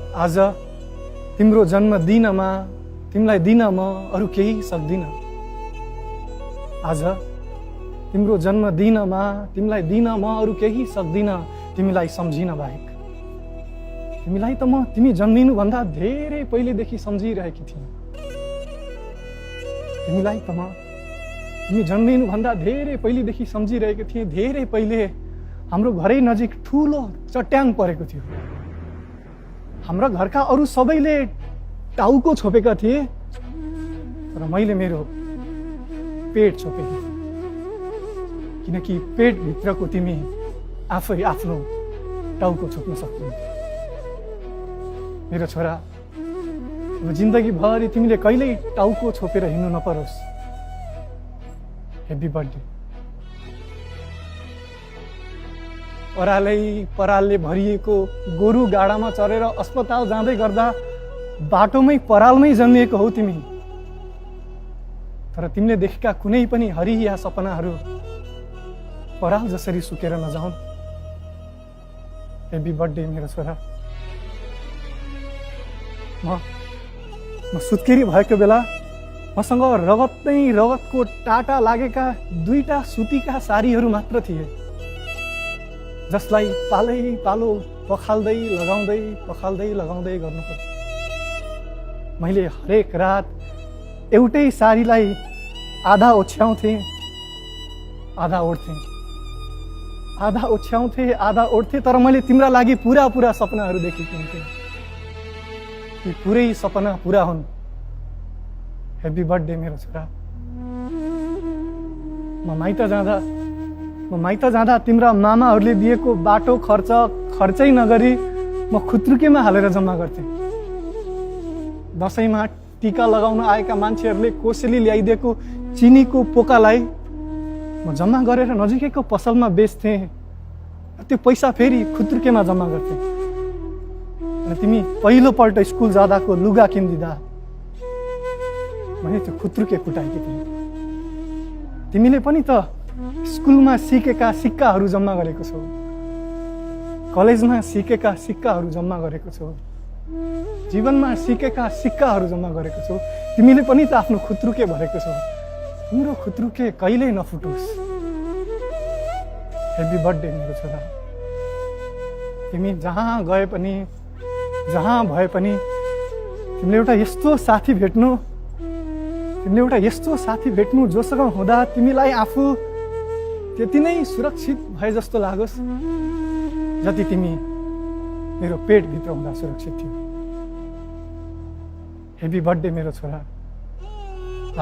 आज तिम्रो जन्मदिनमा तिमीलाई दिन म अरू केही सक्दिन। आज तिम्रो जन्मदिनमा तिमीलाई दिन म अरू केही सक्दिन, तिमीलाई सम्झिन बाहेक। तिमीलाई त म तिमी जन्मिनुभन्दा धेरै पहिलेदेखि सम्झिरहेकी थिएँ। तिमीलाई त म तिमी जन्मिनुभन्दा धेरै पहिलेदेखि सम्झिरहेको थिएँ। धेरै पहिले हाम्रो घरै नजिक ठुलो चट्याङ परेको थियो। हाम्रा घरका अरू सबैले टाउको छोपेका थिए, तर मैले मेरो पेट छोपेको थिएँ, किनकि पेटभित्रको तिमी आफै आफ्नो टाउको छोप्न सक्थ्यौ। मेरो छोरा, अब जिन्दगीभरि तिमीले कहिल्यै टाउको छोपेर हिँड्नु नपरोस्। Happy birthday. परालले भरिएको गोरु गाडामा चढेर अस्पताल जाँदै गर्दा बाटोमै परालमै जन्मिएको हौ तिमी। तर तिमीले देखेका कुनै पनि हरिया सपनाहरू पराल जसरी सुकेर नजाउन्। ह्याप्पी बर्थडे मेरो छोरा। म सुत्केरी भएको बेला मसँग रगतको टाटा लागेका 2टा सुतीका साडीहरू मात्र थिए, जसलाई पालो पखाल्दै लगाउँदै गर्नुपर्छ। मैले हरेक रात एउटै साडीलाई आधा ओछ्याउँथेँ, आधा ओढ्थेँ, तर मैले तिम्रा लागि पुरा सपनाहरू देखेको हुन्थेँ। ती पुरै सपना पुरा हुन्। ह्याप्पी बर्थडे मेरो छोरा। म माइत जाँदा तिम्रा मामाहरूले दिएको बाटो खर्चै नगरी म खुत्रुकेमा हालेर जम्मा गर्थेँ। दसैँमा टीका लगाउन आएका मान्छेहरूले कोसेली ल्याइदिएको चिनीको पोकालाई म जम्मा गरेर नजिकैको पसलमा बेच्थेँ। त्यो पैसा फेरि खुत्रुकेमा जम्मा गर्थेँ। अनि तिमी पहिलोपल्ट स्कुल जाँदाको लुगा किनिदिँदा मैले त्यो खुत्रुके कुटाएकी थिएँ। तिमीले पनि त स्कुलमा सिकेका सिक्काहरू जम्मा गरेको छौ, कलेजमा सिकेका सिक्काहरू जम्मा गरेको छौ, जीवनमा सिकेका सिक्काहरू जम्मा गरेको छौ। तिमीले पनि त आफ्नो खुत्रुके भरेको छौ। तिम्रो खुत्रुके कहिल्यै नफुटोस्। ह्याप्पी बर्थडे मेरो छोरा। तिमी जहाँ गए पनि जहाँ भए पनि तिमीले एउटा यस्तो साथी भेट्नु जोसँग हुँदा तिमीलाई आफू त्यति नै सुरक्षित भए जस्तो लागोस् जति तिमी मेरो पेटभित्र हुँदा सुरक्षित थियो। ह्याप्पी बर्थडे मेरो छोरा।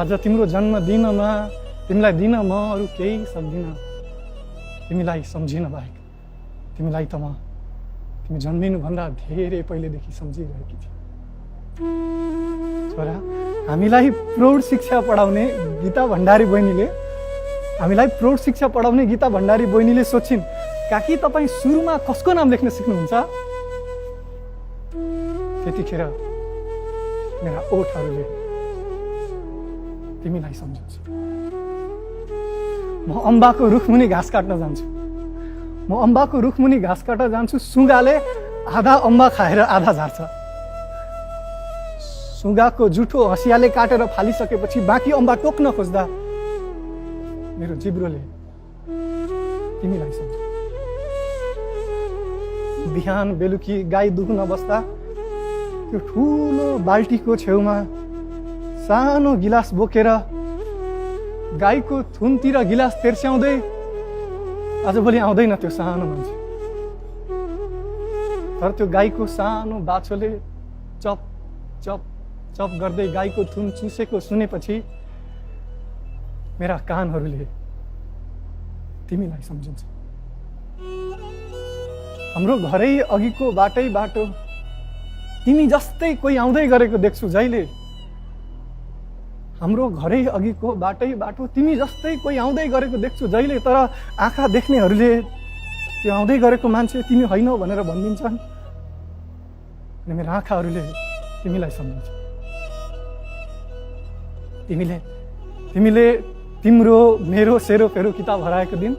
आज तिम्रो जन्मदिनमा तिमीलाई दिन म अरू केही सक्दिन, तिमीलाई सम्झिन बाहेक। तिमीलाई त म तिमी जन्मिनुभन्दा धेरै पहिलेदेखि सम्झिरहेकी थिएँ। छोरा, हामीलाई प्रौढ शिक्षा पढाउने गीता भण्डारी बहिनीले सोचिन्, काकी तपाईँ सुरुमा कसको नाम लेख्न सिक्नुहुन्छ? त्यतिखेर मेरा ओठहरूले तिमीलाई सम्झन्छ। म अम्बाको रुखमुनि घाँस काट्न जान्छु। सुगाले आधा अम्बा खाएर आधा झार्छ। सुगाको जुठो हँसियाले काटेर फालिसकेपछि बाँकी अम्बा टोक्न खोज्दा मेरो जिब्रोले तिमीलाई सम्झ। बिहान बेलुकी गाई दुहुन बस्दा त्यो ठुलो बाल्टीको छेउमा सानो गिलास बोकेर गाईको थुनतिर गिलास तेर्स्याउँदै, आजभोलि आउँदैन त्यो सानो मान्छे, तर त्यो गाईको सानो बाछोले चप चप चप गर्दै गाईको थुन चुसेको सुनेपछि मेरा कानहरूले तिमीलाई सम्झन्छ। हाम्रो घरै अघिको बाटो तिमी जस्तै कोही आउँदै गरेको देख्छु जहिले। तर आँखा देख्नेहरूले त्यो आउँदै गरेको मान्छे तिमी होइन भनेर भनिदिन्छन्। अनि मेरो आँखाहरूले तिमीलाई सम्झन्छ। तिमीले तिम्रो मेरो सेरोफेरो किताब हराएको दिन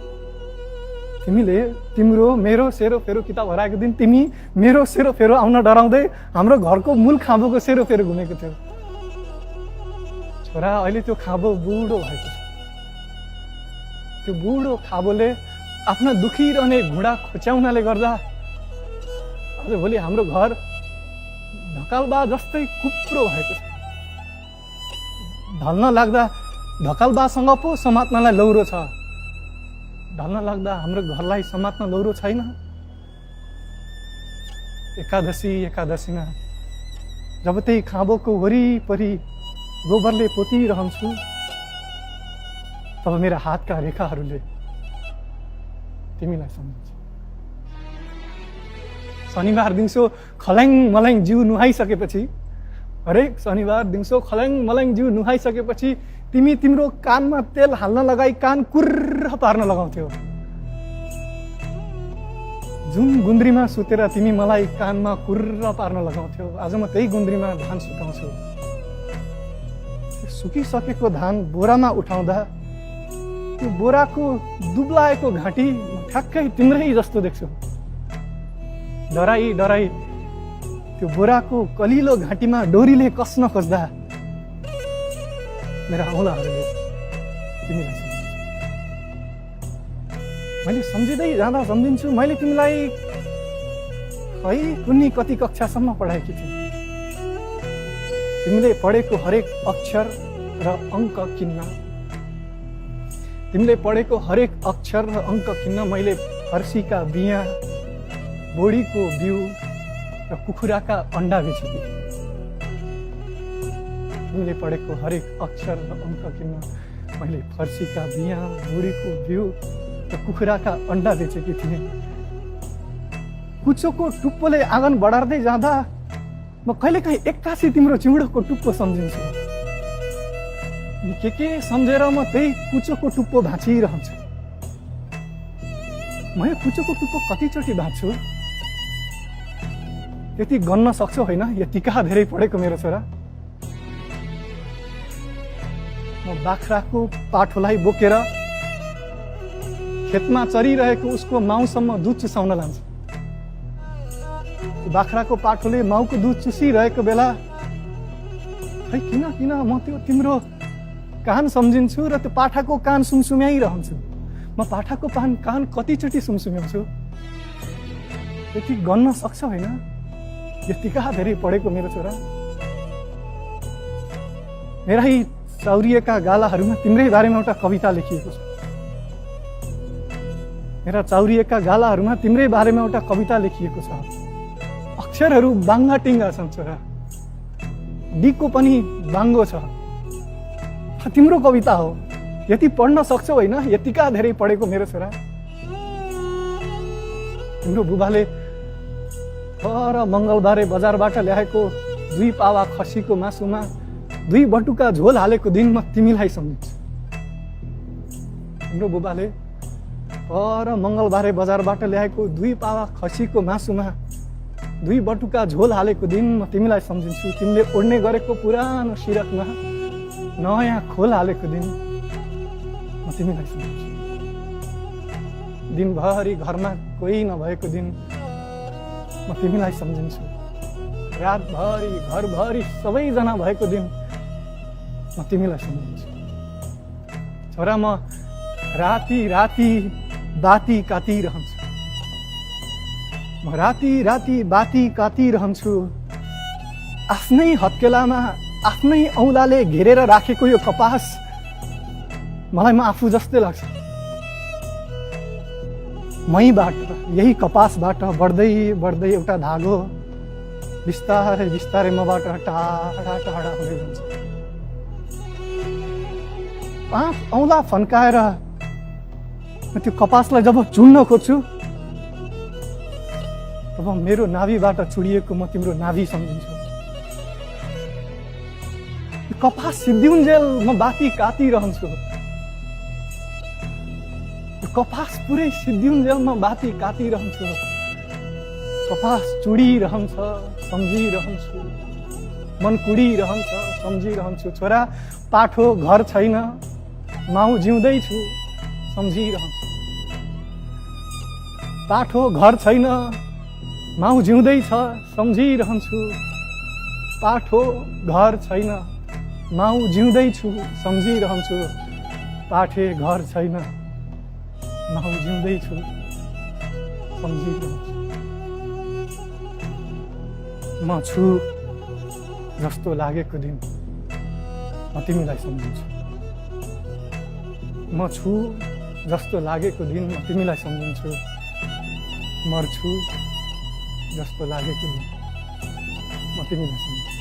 तिमीले तिम्रो मेरो सेरोफेरो किताब हराएको दिन तिमी मेरो सेरोफेरो आउन डराउँदै हाम्रो घरको मूल खाँबोको सेरोफेरो घुमेको थियो। छोरा अहिले त्यो खाँबो बुढो भएको छ। त्यो बुढो खाँबोले आफ्ना दुखिरहने घुँडा खोच्याउनाले गर्दा आज भोलि हाम्रो घर ढकालबा जस्तै कुप्रो भएको छ। ढल्न लाग्दा ढकालबासँग पो समात्नलाई लौरो छ, ढल्न लाग्दा हाम्रो घरलाई समात्न लौरो छैन। एकादशीमा जब त्यही खाँबोको वरिपरि गोबरले पोतिरहन्छु तब मेरा हातका रेखाहरूले तिमीलाई सम्झिन्छ। शनिबार दिउँसो खल्याङ मल्याङ जिउ नुहाइसकेपछि, हरेक शनिबार दिउँसो खल्याङ मल्याङ जिउ नुहाइसकेपछि तिमी तिम्रो कानमा तेल हाल्न लगाई कान कुर्र पार्न लगाउँथ्यौ। जुन गुन्द्रीमा सुतेर तिमी मलाई कानमा कुर्र पार्न लगाउँथ्यौ, आज म त्यही गुन्द्रीमा धान सुकाउँछु। सुकिसकेको धान बोरामा उठाउँदा त्यो बोराको दुब्लाएको घाँटी ठ्याक्कै तिम्रै जस्तो देख्छु। डराई डराई त्यो बोराको कलिलो घाँटीमा डोरीले कस्न खोज्दा मेरा औँलाहरूले तिमीलाई सम्झिन्छ। मैले सम्झिँदै जाँदा सम्झिन्छु, मैले तिमीलाई खै कुन्नी कति कक्षासम्म पढाएकी थिएँ। तिमीले पढेको हरेक अक्षर र अङ्क किन्न, तिमीले पढेको हरेक अक्षर र अङ्क किन्न मैले फर्सीका बिया, बोडीको बिउ र कुखुराका अन्डा बेचेकी थिएँ। तिमीले पढेको हरेक अक्षर र अङ्क किन्न मैले फर्सीका बिया, बोडीको बिउ र कुखुराका अन्डा बेचेकी थिएँ। कुचोको टुप्पोले आँगन बढार्दै जाँदा म कहिलेकाहीँ एक्कासी तिम्रो चिउँडोको टुप्पो सम्झिन्छु। के सम्झेर म त्यही कुचोको टुप्पो भाँचिरहन्छु। म यो कुचोको टुप्पो कतिचोटि भाँच्छु त्यति गन्न सक्छौ होइन? यतिका धेरै पढेको मेरो छोरा। म बाख्राको पाठोलाई बोकेर खेतमा चरिरहेको उसको माउसम्म दुध चुसाउन लान्छु। बाख्राको पाठोले माउको दुध चुसिरहेको बेला खै किन म त्यो तिम्रो कान सम्झिन्छु र त्यो पाठाको कान सुमसुम्याइरहन्छु। म पाठाको कान कतिचोटि सुमसुम्याउँछु त्यति गन्न सक्छ होइन? यतिका धेरै पढेको मेरो छोरा। मेरै चाउरिएका गालाहरूमा तिम्रै बारेमा एउटा कविता लेखिएको छ। मेरा चाउरिएका गालाहरूमा तिम्रै बारेमा एउटा कविता लेखिएको छ। अक्षरहरू बाङ्गा टिङ्गा छन् छोरा, डीको पनि बाङ्गो छ। तिम्रो कविता हो, यति पढ्न सक्छौ होइन? यतिका धेरै पढेको मेरो छोरा। तिम्रो बुबाले पर मङ्गलबारे बजारबाट ल्याएको 2 पावा खसीको मासुमा 2 बटुका झोल हालेको दिन म तिमीलाई सम्झिन्छु। तिम्रो बुबाले पर मङ्गलबारे बजारबाट ल्याएको 2 पावा खसीको मासुमा 2 बटुका झोल हालेको दिन म तिमीलाई सम्झिन्छु। तिमीले ओड्ने गरेको पुरानो सिरकमा नयाँ खोल हालेको दिन म तिमीलाई सम्झिन्छु। दिनभरि घरमा कोही नभएको दिन म तिमीलाई सम्झिन्छु। रातभरि घरभरि सबैजना भएको दिन म तिमीलाई सम्झिन्छु। छोरा, म राति राति बाती कातिरहन्छु। म राति राति बाती कातिरहन्छु। आफ्नै हत्केलामा आफ्नै औँलाले घेरेर राखेको यो कपास मलाई म आफू जस्तै लाग्छ। मैबाट, यही कपासबाट बढ्दै बढ्दै एउटा धागो बिस्तारै बिस्तारै मबाट टाढा टाढा हुँदै जान्छ। 5 औँला फन्काएर त्यो कपासलाई जब चुन्न खोज्छु तब मेरो नाभिबाट चुडिएको म तिम्रो नाभि सम्झिन्छु। कपास सिद्धिउन्जेल म बाती कातिरहन्छु। कपास पुरै सिद्धिउन्जेल म बाती कातिरहन्छु। कपास चुडिरहन्छ, सम्झिरहन्छु। मन कुडिरहन्छ, सम्झिरहन्छु। छोरा, पाठो घर छैन, माउ जिउँदैछु, सम्झिरहन्छु। पाठो घर छैन, माउ जिउँदैछ सम्झिरहन्छु। पाठो घर छैन, माउ जिउँदैछु सम्झिरहन्छु। पाठे घर छैन, माउ जिउँदैछु सम्झिरहन्छु। म छु जस्तो लागेको दिन म तिमीलाई सम्झिन्छु। म छु जस्तो लागेको दिन म तिमीलाई सम्झिन्छु। मर्छु जस्तो लागेको दिन म तिमीलाई सम्झिन्छु।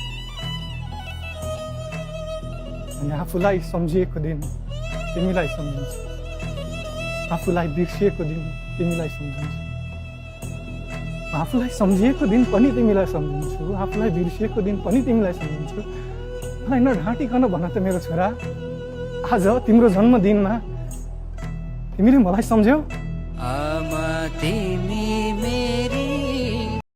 अनि आफूलाई सम्झिएको दिन तिमीलाई सम्झिन्छु। आफूलाई बिर्सिएको दिन तिमीलाई सम्झिन्छु। आफूलाई सम्झिएको दिन पनि तिमीलाई सम्झिन्छु। आफूलाई बिर्सिएको दिन पनि तिमीलाई सम्झिन्छु। मलाई नढाँटिकन भन त मेरो छोरा, आज तिम्रो जन्मदिनमा तिमीले मलाई सम्झ्यौ?